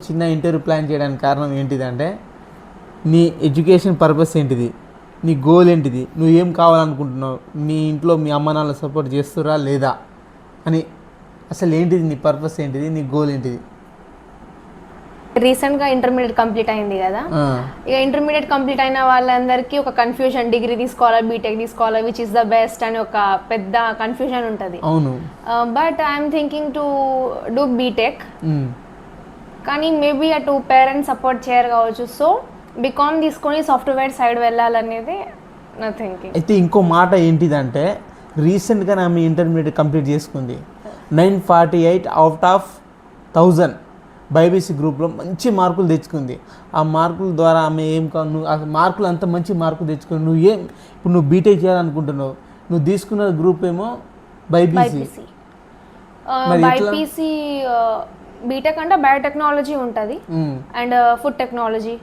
చిన్న interview plan చేయడానికి కారణం ఏంటిదంటే నీ ఎడ్యుకేషన్ పర్పస్ ఏంటిది, నీ గోల్ ఏంటిది, నువ్వు ఏం కావాలనుకుంటున్నావు, మీ ఇంట్లో మీ అమ్మ నాన్న సపోర్ట్ చేస్తురా లేదా అని, అసలు ఏంటిది నీ పర్పస్ ఏంటిది, నీ గోల్ ఏంటిది. రీసెంట్గా ఇంటర్మీడియట్ కంప్లీట్ అయింది కదా, ఇక ఇంటర్మీడియట్ కంప్లీట్ అయిన వాళ్ళందరికీ ఒక కన్ఫ్యూజన్, డిగ్రీ తీసుకోవాలా బీటెక్ తీసుకోవాలా, విచ్ ఇస్ ద బెస్ట్ అని ఒక పెద్ద కన్ఫ్యూజన్ ఉంటుంది. అవును. But I'm thinking to do B Tech, కానీ మేబీ అటు పేరెంట్స్ సపోర్ట్ చేయరు కావచ్చు. సో బీకామ్ తీసుకొని సాఫ్ట్వేర్ సైడ్ వెళ్ళాలనేది నా థింకింగ్. అయితే ఇంకో మాట ఏంటిదంటే రీసెంట్గా ఆమె ఇంటర్మీడియట్ కంప్లీట్ చేసుకుంది. 948 అవుట్ ఆఫ్ 1000 బైబీసీ గ్రూప్లో మంచి మార్కులు తెచ్చుకుంది. ఆ మార్కుల ద్వారా ఆమె నువ్వు ఆ మార్కులు అంత మంచి మార్కులు తెచ్చుకుని ఇప్పుడు నువ్వు బీటెక్ చేయాలనుకుంటున్నావు, నువ్వు తీసుకున్న గ్రూప్ ఏమో బైపీసీ. బైపీసీ బీటెక్ అంటే బయోటెక్నాలజీ ఉంటుంది and food technology,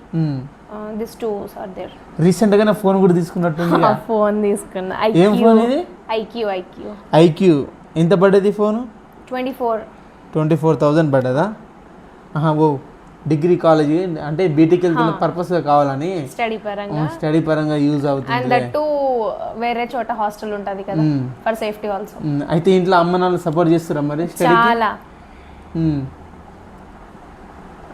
this two are there. రీసెంట్గా నా ఫోన్ కూడా తీసుకున్నట్టుంది. ఫోన్ తీసుకున్నా. ఏం ఫోన్ ఇది? ఐక్యూ. ఎంత పడ్డది ఫోను? 24,000 పడ్డదా? ఓ డిగ్రీ కాలేజీ అంటే బీటెక్ వెళ్తున్న పర్పస్గా కావాలని స్టడీ పరంగా యూజ్ అవుతుంది. అండ్ దట్ టు వేరే చోట హాస్టల్ ఉంటుంది కదా ఫర్ సేఫ్టీ ఆల్సో. అయితే ఇంట్లో అమ్మ నాన్న సపోర్ట్ చేస్తారా మరి? చాలా.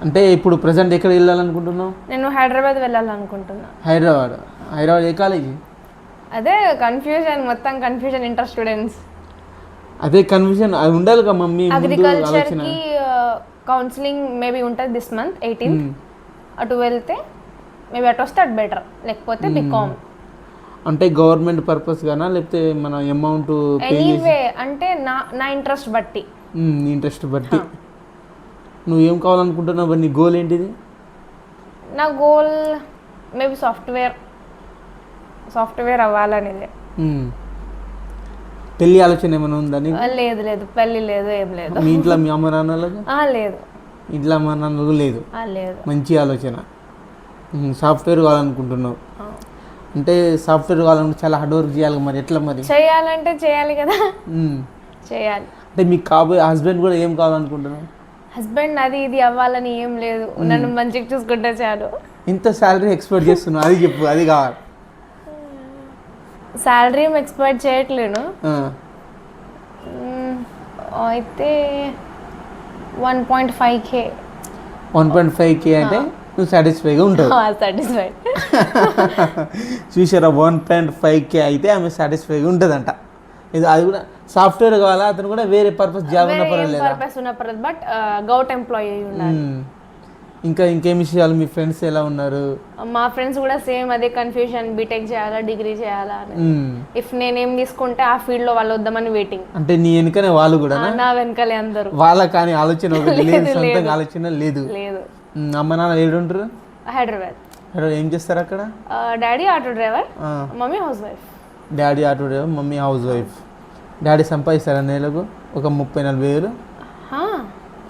అంటే ఇప్పుడు ప్రెసెంట్ ఎక్కడ వెళ్ళాలనుకుంటున్నావు? నేను హైదరాబాద్ వెళ్ళాలనుకుంటున్నా. హైదరాబాద్ ఏ కాలేజీ? అదే కన్ఫ్యూజన్, మొత్తం కన్ఫ్యూజన్. ఇంటర్ స్టూడెంట్స్ అదే కన్ఫ్యూజన్ అది ఉండాలి కదా మమ్మీ. అగ్రికల్చర్ కి కౌన్సిలింగ్ మేబీ ఉంటుంది దిస్ మంత్ 18th. అటు వెళ్తే మేబీ అటు వస్తే అటు బెటర్, లేకపోతే బీకామ్. అంటే గవర్నమెంట్ పర్పస్ గానా లేకపోతే మన అమౌంట్ ఎనీవే అంటే నా ఇంట్రెస్ట్ బట్టి. ఇంట్రెస్ట్ బట్టి నువ్వు ఏం కావాలనుకుంటున్నావు? నీ గోల్ ఏంటిది? నా గోల్ మేబీ సాఫ్ట్వేర్ అవ్వాలనేది. పెళ్లి ఆలోచన ఏమైనా ఉందా? లేదు, పెళ్లి లేదు, ఏం లేదు. మీ ఇంట్లో మీ అమ్మ నాన్నలకు? లేదు. ఇంట్లో అమ్మ నాన్నలకు లేదు? మంచి ఆలోచన. సాఫ్ట్వేర్ కావాలనుకుంటున్నావు అంటే సాఫ్ట్వేర్ కావాలంటే చాలా హార్డ్ వర్క్ చేయాలి. మరి ఎట్లా మరి? చేయాలంటే చేయాలి కదా. చేయాలి. అంటే మీకు కాబోయే హస్బెండ్ కూడా ఏం కావాలనుకుంటున్నావు? హస్బెండ్ అది ఇది అవ్వాలని ఏం లేదు, నన్ను మంచిగా చూసుకుంటే చాలు. ఇంత శాలరీ ఎక్స్పెక్ట్ చేస్తున్నావు, అది చెప్పు. అది కావాలి. శాలరీ ఏం ఎక్స్పెక్ట్ చేయట్లేను. అయితే 1.5K. 1.5K అంటే నువ్వు సాటిస్ఫైగా ఉంటావు? సాటిస్ఫైడ్. చూసారా, 1.5K అయితే ఆమె సాటిస్ఫైగా ఉంటుందంట. అది కూడా సాఫ్ట్వేర్ కావాలా, అతను కూడా వేరే పర్పస్ జాబ్ ఉన్న పర్వాలేదు, బట్ గవర్నమెంట్ ఎంప్లాయీ ఉండాలి. ఇంకా ఇంకేం విషయాలు? మీ ఫ్రెండ్స్ ఎలా ఉన్నారు? మా ఫ్రెండ్స్ కూడా సేమ్ అదే కన్ఫ్యూజన్, బీటెక్ చేయాలా డిగ్రీ చేయాలా అని. ఇఫ్ నేనేం తీసుకుంటే ఆ ఫీల్డ్ లో వాళ్ళు వద్దామని వెయిటింగ్. అంటే నీ వెనుకనే వాళ్ళు కూడా? నా వెనకలే అందరూ. వాళ్ళ కానీ ఆలోచన సొంతంగా ఆలోచన లేదు? అమ్మ నాన్న ఏడుంటారు? హైదరాబాద్. ఏం చేస్తారు అక్కడ? Daddy auto driver, mummy house wife. Daddy auto driver, mummy house wife. Daddy సంపాదిస్తాడా నెలకు ఒక 30-40 వేలు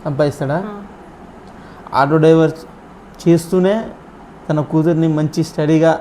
సంపాదిస్తాడా? ఆటో డ్రైవర్ చేస్తూనే తన కూతుర్ని మంచి స్టడీగా